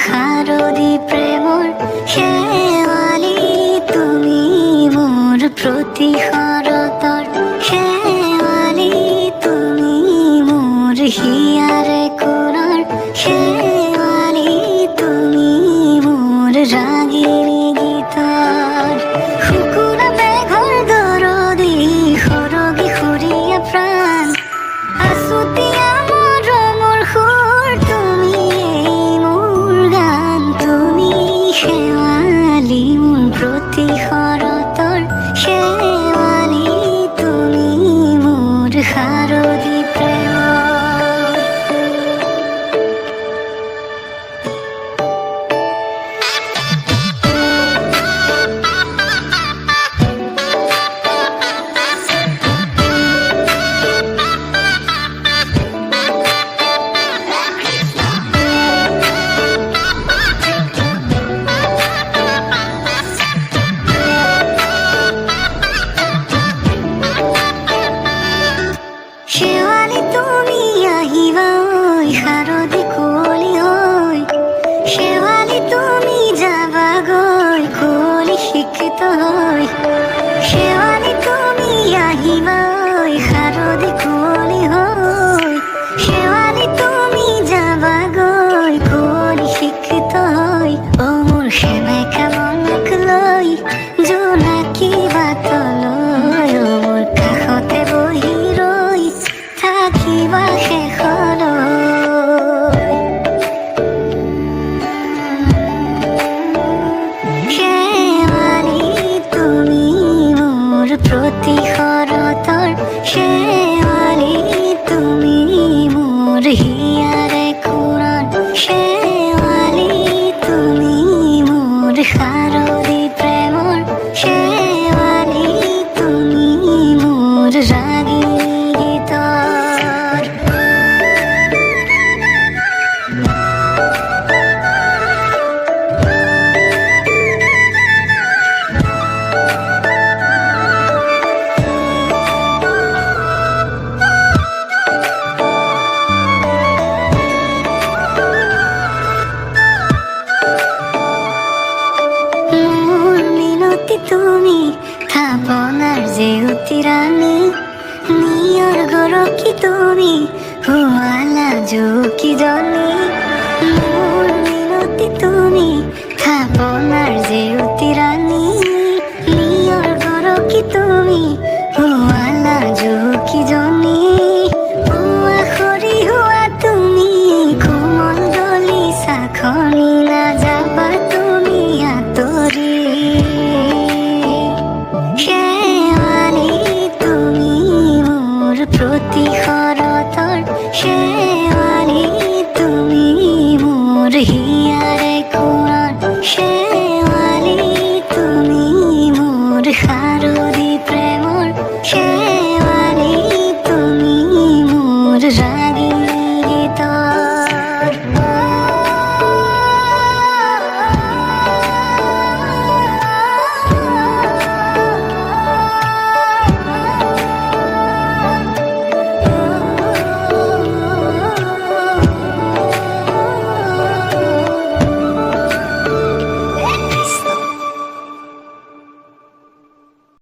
শারদী প্রেমর শেৱালি তুমি মোর প্ৰতিহৰতৰ শেৱালি তুমি মোর হিয়াৰে কোণৰ শেৱালি তুমি মোর ৰাগিনী গীতৰ শুকুৰা মেঘৰ দৰদি সৰগী সৰিয়া প্ৰাণ আছুতীয়া প্ৰতিহৰতৰ শেৱালি তুমি মোর শারদী প্ৰেমৰ শেৱালি তুমি আহিবা শারদী কুঁৱলী হৈ শেৱালি তুমি যাবাগৈ কুঁৱলী শিক্ষিত হৈ শেৱালি তুমি আহিবা শারদী কুঁৱলী হৈ শেৱালি তুমি যাবাগৈ কুঁৱলী শিক্ষিত হৈ অ মোৰ সেমেকা মনক লৈ জোনাকী বাটলৈ অ মোৰ কাষতে বহি থাকিবা শেষলৈ শেৱালি তুমি মোর প্ৰতিহৰতৰ শেৱালি তুমি মোর হিয়াৰে কোণৰ শেৱালি তুমি মোর শাৰদী প্ৰেমৰ শেৱালি তুমি মোর ৰাগিনী গীতৰ তুমি থাপনার জেউতি রানী নিয়র গরকি তুমি হুয়ালা জুকি জনি মোর মিনতি তুমি থাপনার